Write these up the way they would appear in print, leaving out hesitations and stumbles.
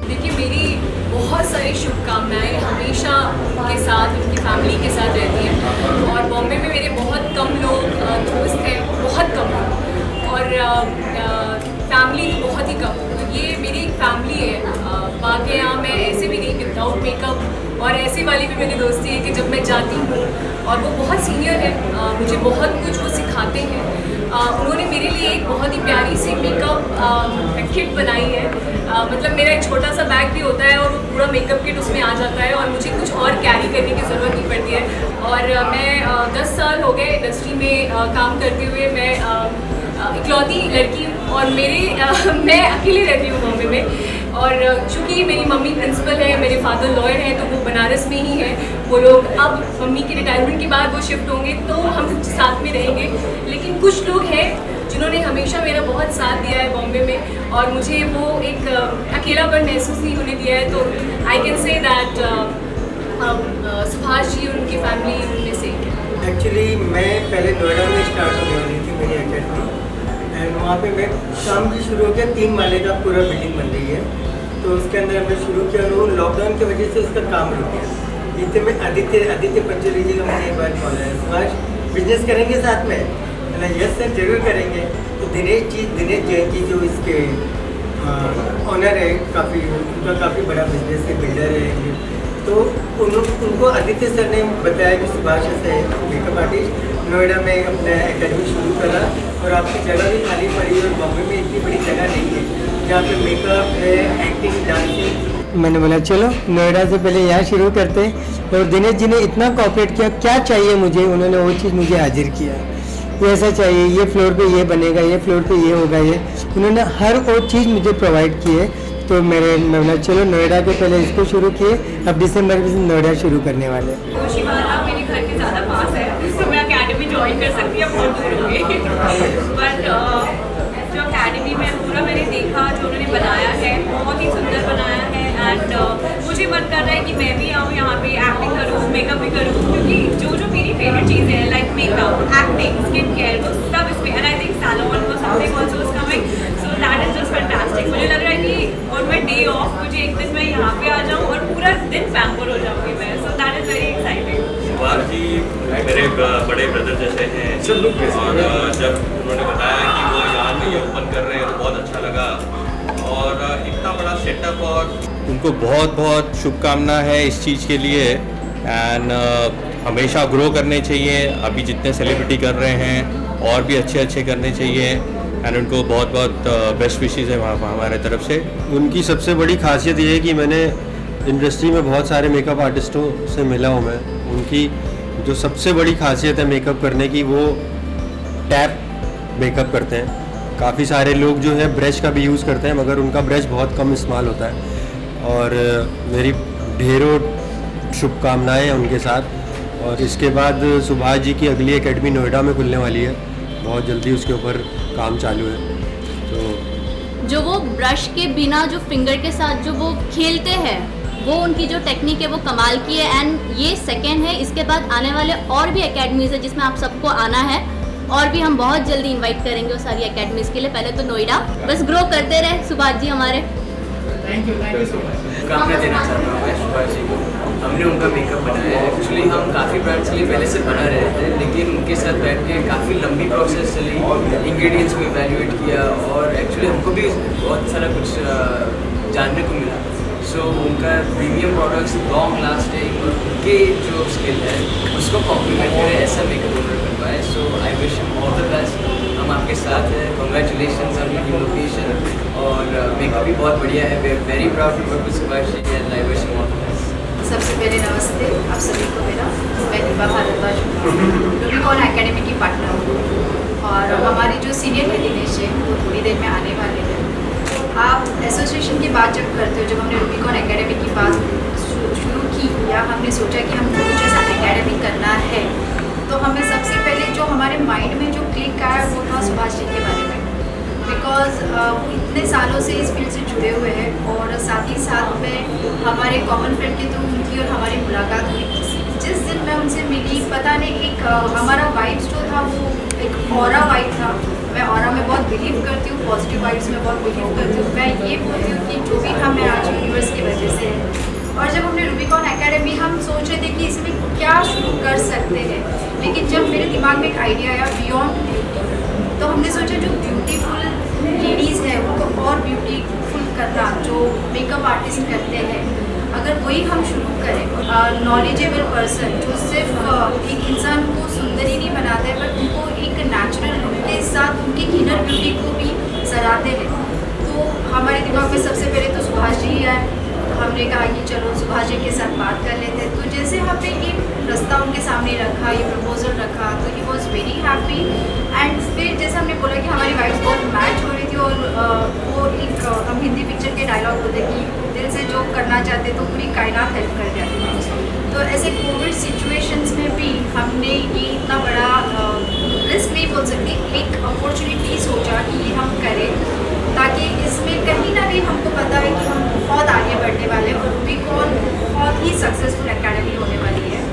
देखिए, मेरी बहुत सारी शुभकामनाएं हमेशा उनके साथ, उनकी फैमिली के साथ रहती हैं। और बॉम्बे में मेरे बहुत कम लोग दोस्त हैं, बहुत कम लोग, और फैमिली बहुत ही कम। तो ये मेरी एक फैमिली है। बाकी यहाँ मैं ऐसे भी नहीं, विदाउट मेकअप और ऐसे वाली भी मेरी दोस्ती है कि जब मैं जाती हूँ, और वो बहुत सीनियर है, मुझे बहुत कुछ वो सिखाते हैं। उन्होंने मेरे लिए एक बहुत ही प्यारी सी मेकअप किट बनाई है। मतलब मेरा एक छोटा सा बैग भी होता है और वो पूरा मेकअप किट उसमें आ जाता है, और मुझे कुछ और कैरी करने की ज़रूरत नहीं पड़ती है। और मैं 10 साल हो गए इंडस्ट्री में काम करते हुए। मैं इकलौती लड़की हूँ, और मैं अकेली रहती हूँ बॉम्बे में। और चूँकि मेरी मम्मी प्रिंसिपल है, मेरे फादर लॉयर हैं, तो वो बनारस में ही है। वो लोग अब मम्मी के रिटायरमेंट के बाद वो शिफ्ट होंगे, तो हम साथ में रहेंगे। लेकिन कुछ लोग हैं जिन्होंने हमेशा मेरा बहुत साथ दिया है बॉम्बे में, और मुझे वो एक अकेलापन महसूस नहीं होने दिया है। तो I can say that Subhash ji और उनकी फैमिली उनमें से एक है। एक्चुअली मैं पहले नोएडा में स्टार्ट होने वाली थी मेरी अकेडमी, एंड वहाँ पे मैं काम भी शुरू हो गया। 3 माले का पूरा बिल्डिंग बन रही है, तो उसके अंदर हमने शुरू किया, और वो लॉकडाउन की वजह से उसका काम रुक गया। इतने में आदित्य पंचोली जी का मुझे एक बार कॉल आया, सुभाष बिजनेस करेंगे साथ में? मैंने यस सर जरूर करेंगे। तो दिनेश जैन जी जो इसके ऑनर है, उनका काफ़ी बड़ा बिजनेस है, बिल्डर है। तो उनको आदित्य सर ने बताया कि सुभाष से मेकअप आर्टिस्ट नोएडा में अपना एकेडमी शुरू करा, और आपकी जगह भी खाली पड़ी है, और बॉम्बे में इतनी बड़ी जगह नहीं है जहाँ पे मेकअप है, एक्टिंग, डांसिंग। मैंने बोला चलो नोएडा से पहले यहाँ शुरू करते। और दिनेश जी ने इतना कोऑपरेट किया, क्या चाहिए मुझे, उन्होंने वो चीज़ मुझे हाजिर किया। ये ऐसा चाहिए, ये फ्लोर पे ये बनेगा, ये फ्लोर पे ये होगा, ये उन्होंने हर वो चीज़ मुझे प्रोवाइड की है। तो मैं बोला चलो नोएडा के पहले इसको शुरू किए, अब दिसंबर में नोएडा शुरू करने वाले। शिवाला मेरे घर के ज़्यादा पास है, तो मैं अकेडमी ज्वाइन कर सकती हूँ, बहुत दूर होगी। बट जो अकेडमी में पूरा मैंने देखा, जो उन्होंने बनाया है, बहुत ही सुंदर बनाया है। एंड मुझे मन कर रहा है कि मैं भी आऊँ यहाँ पे, एक्टिंग करूँ, मेकअप भी करूँ, क्योंकि जो मेरी फेवरेट चीज़ें हैं, like makeup, acting, skin care, वो सब इसमें। एंड आई थिंक सैलून और something also is coming, so that is just fantastic. मुझे लग रहा है कि ऑन माई डे ऑफ मुझे एक दिन मैं यहाँ पे आ जाऊँ और पूरा दिन पैम्पर हो जाऊँगी मैं। So that is very exciting. Subhash ji मेरे बड़े ब्रदर जैसे हैं, और जब उन्होंने बताया कि वो यहाँ पे ओपन कर रहे हैं तो बहुत अच्छा लगा। और इतना बड़ा सेटअप, और उनको बहुत बहुत शुभकामना है इस चीज़ के लिए। एंड हमेशा ग्रो करने चाहिए, अभी जितने सेलिब्रिटी कर रहे हैं और भी अच्छे करने चाहिए। एंड उनको बहुत बहुत बेस्ट विशेज़ है वहाँ हमारे तरफ से। उनकी सबसे बड़ी खासियत ये है कि मैंने इंडस्ट्री में बहुत सारे मेकअप आर्टिस्टों से मिला हूँ मैं। उनकी जो सबसे बड़ी खासियत है मेकअप करने की, वो टैप मेकअप करते हैं। काफ़ी सारे लोग जो है ब्रश का भी यूज़ करते हैं, मगर उनका ब्रश बहुत कम इस्तेमाल होता है। और मेरी ढेरों शुभकामनाएं हैं उनके साथ। और इसके बाद सुभाष जी की अगली एकेडमी नोएडा में खुलने वाली है, बहुत जल्दी उसके ऊपर काम चालू है। तो जो वो ब्रश के बिना जो फिंगर के साथ जो वो खेलते हैं, वो उनकी जो टेक्निक है वो कमाल की है। एंड ये सेकेंड है, इसके बाद आने वाले और भी एकेडमीज़ है जिसमें आप सबको आना है, और भी हम बहुत जल्दी इनवाइट करेंगे वो सारी एकेडमीज़ के लिए। पहले तो नोएडा, बस ग्रो करते रहे सुभाष जी हमारे। Thank you so much. शुभकामनाएं देना चाहता हूँ मैं सुभाष जी को। हमने उनका मेकअप बनाया है। एक्चुअली हम काफ़ी ब्रांड्स के लिए पहले से बना रहे थे, लेकिन उनके साथ बैठ के काफ़ी लंबी प्रोसेस चली, इंग्रेडिएंट्स को इवैल्यूएट किया, और एक्चुअली हमको भी बहुत सारा कुछ जानने को मिला। सो उनका प्रीमियम प्रोडक्ट्स, लॉन्ग लास्टिंग, और उनके जो स्किल है उसको कॉम्प्लीमेंट करे, ऐसा मेकअप उन्होंने बनवाया। So I wish him all the best. हम आपके साथ हैं, कॉन्ग्रेचुलेशन ऑन योर लोकेशन, और मेकअप भी बहुत बढ़िया है। We are very proud to work with Subhash ji, and I wish him all the best. सबसे पहले नमस्ते आप सभी को मेरा। मैं दीपा भारद्वाज रूबिकॉन एकेडमी की पार्टनर हूँ, और हमारी जो सीनियर है दिनेश जी, वो थोड़ी देर में आने वाले हैं। आप एसोसिएशन की बात जब करते हो, जब हमने रूबिकॉन एकेडमी की बात शुरू की, या हमने सोचा कि हमको कुछ ऐसा एकेडमी करना है, तो हमें सबसे पहले जो हमारे माइंड में जो क्लिक आया वो था सुभाष जी के बारे में। बिकॉज वो इतने सालों से इस फील्ड से जुड़े हुए हैं, और साथ ही साथ में हमारे कॉमन फ्रेंड के थ्रू उनकी और हमारी मुलाकात हुई। जिस दिन मैं उनसे मिली, पता नहीं एक हमारा वाइब्स जो था वो एक ऑरा वाइब था। मैं ऑरा में बहुत बिलीव करती हूँ, पॉजिटिव वाइब्स में बहुत बिलीव करती हूँ। मैं ये बोलती हूँ कि जो भी हम आज यूनिवर्सिटी वजह से। और जब हमने रूबिकॉन एकेडमी हम सोच रहे थे कि इसमें क्या शुरू कर सकते हैं, लेकिन जब मेरे दिमाग में एक आइडिया आया बियॉन्ड ब्यूटी, तो हमने सोचा जो ब्यूटीफुल लेडीज़ हैं उनको और ब्यूटीफुल करना जो मेकअप आर्टिस्ट करते हैं, अगर वही हम शुरू करें, नॉलेजेबल पर्सन जो सिर्फ एक इंसान को सुंदर ही नहीं बनाते हैं बट उनको एक नेचुरल लुक के साथ उनकी इनर ब्यूटी को भी सराहते हैं। तो हमारे दिमाग में सबसे पहले तो सुभाष जी आए, तो हमने कहा कि चलो सुभाष जी के साथ बात कर लेते हैं। तो जैसे हमने ये रास्ता उनके सामने रखा, ये प्रपोजल रखा, तो he was very happy. And फिर जैसे हमने बोला कि हमारी वाइफ बहुत मैच हो रही थी, और वो एक हम हिंदी पिक्चर के डायलॉग बोलते कि दिल से जो करना चाहते तो पूरी कायनात हेल्प कर जाती है। तो ऐसे कोविड सिचुएशंस में भी हमने ये इतना बड़ा रिस्क नहीं बोल सकते, एक अपॉर्चुनिटी सोचा कि ये हम करें, ताकि इसमें कहीं ना कहीं हमको पता है कि हम बहुत आगे बढ़ने वाले हैं और रूबिकॉन बहुत ही सक्सेसफुल एकेडमी होने वाली है।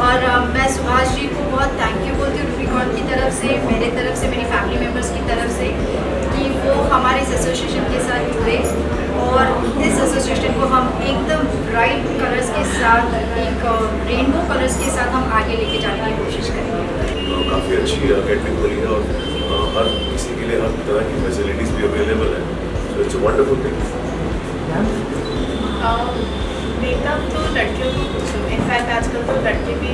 और मैं सुभाष जी को बहुत थैंक यू बोलती हूँ रूबिकॉन की तरफ से, मेरे तरफ से, मेरी फैमिली मेम्बर्स की तरफ से, कि वो हमारे इस एसोसिएशन के साथ जुड़े और इस एसोसिएशन को हम एकदम ब्राइट कलर्स के साथ, एक रेनबो कलर्स के साथ हम आगे लेके जाने की कोशिश करेंगे। काफ़ी अच्छी एकेडमी खोली है और हर किसी के लिए हर तरह की फैसिलिटीज़ भी अवेलेबल है, so it's a wonderful thing. Makeup तो लड़कियों को पूछो, इनफैक्ट आजकल तो लड़के भी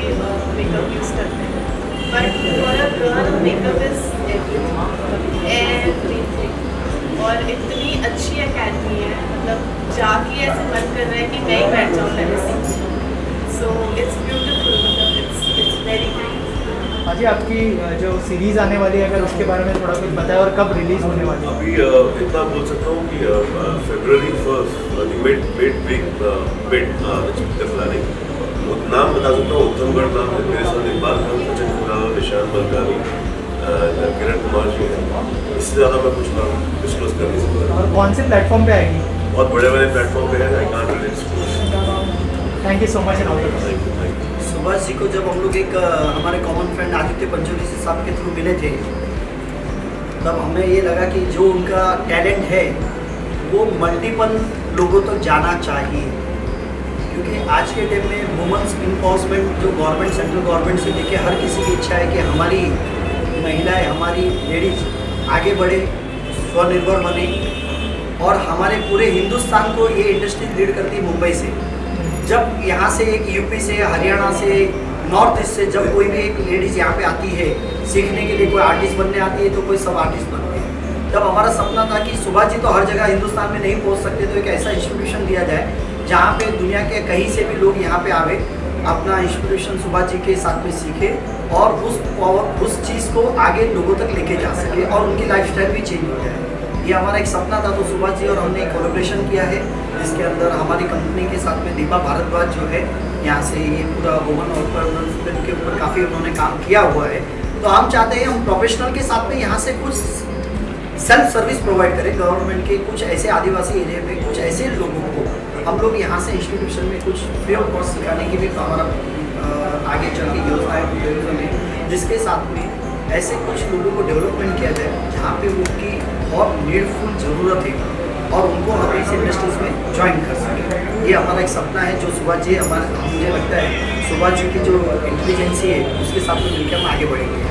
मेकअप यूज़ करते हैं, but for a girl makeup is everything. और इतनी अच्छी एकेडमी है, मतलब जाके ऐसे मन कर रहा है कि मैं ही बैठ जाऊँ पहले से। सो इट्स ब्यूटीफुल, मतलब इट्स वेरी नाइस। जी आपकी जो सीरीज़ आने वाली है, अगर उसके बारे में थोड़ा कुछ बताएं और कब रिलीज़ होने वाली है? अभी इतना बोल सकता हूँ कि February 1st प्लानिंग, नाम बता सकता हूँ, उत्तमगढ़ नाम है, मेरे साथ इकबाल खान, सचिन खुराना, निशान मलकानी, किरण कुमार जी हैं। इससे ज़्यादा मैं कुछ नाम डिस्क्लोज कर नहीं सकता। और कौन से प्लेटफॉर्म पे आएगी? बहुत बड़े बड़े प्लेटफॉर्म पे है, I can't really disclose. Thank you so much and all the best. Thank you. Subhash ji को जब हम लोग एक हमारे कॉमन फ्रेंड आदित्य पंचोली से साहब के थ्रू मिले थे, तब हमें ये लगा कि जो उनका टैलेंट है वो मल्टीपल लोगों तक जाना चाहिए, क्योंकि आज के टाइम में वुमेन्स एम्पावरमेंट जो गवर्नमेंट, सेंट्रल गवर्नमेंट से लेके हर किसी की इच्छा है कि हमारी महिलाएं, हमारी लेडीज आगे बढ़े, स्वनिर्भर बने, और हमारे पूरे हिंदुस्तान को ये इंडस्ट्री लीड करती है मुंबई से। जब यहाँ से एक यूपी से, हरियाणा से, नॉर्थ ईस्ट से जब कोई भी एक लेडीज़ यहाँ पे आती है सीखने के लिए, कोई आर्टिस्ट बनने आती है तो कोई सब आर्टिस्ट बनते हैं। तब हमारा सपना था कि सुभाष जी तो हर जगह हिंदुस्तान में नहीं पहुँच सकते, तो एक ऐसा इंस्टीट्यूशन दिया जाए जहाँ पे दुनिया के कहीं से भी लोग यहाँ पे आवे, अपना इंस्टीट्यूशन सुभाष जी के साथ में सीखे और उस चीज़ को आगे लोगों तक लेके जा सके और उनकी लाइफस्टाइल भी चेंज हो जाए। ये हमारा एक सपना था। तो सुभाष जी और हमने कोलैबोरेशन किया है, जिसके अंदर हमारी कंपनी के साथ में दीपा भारद्वाज जो है, यहाँ से ये पूरा वुमन और फिल्म के ऊपर काफ़ी उन्होंने काम किया हुआ है। तो हम चाहते हैं हम प्रोफेशनल के साथ में यहाँ से कुछ सेल्फ सर्विस प्रोवाइड करें गवर्नमेंट के, कुछ ऐसे आदिवासी एरिया में कुछ ऐसे लोगों को हम लोग यहाँ से इंस्टीट्यूशन में कुछ फ्री ऑफ कॉस्ट सिखाने की भी हमारा आगे चल के योजना है, जिसके साथ में ऐसे कुछ लोगों को डेवलपमेंट किया जाए जहाँ पे उनकी बहुत नीडफुल ज़रूरत है और उनको हम इस इंडस्ट्रीज में ज्वाइन कर सकें। ये हमारा एक सपना है जो सुभाष जी मुझे लगता है सुभाष जी की जो इंटेलिजेंसी है उसके साथ में मिलकर हम आगे बढ़ेंगे।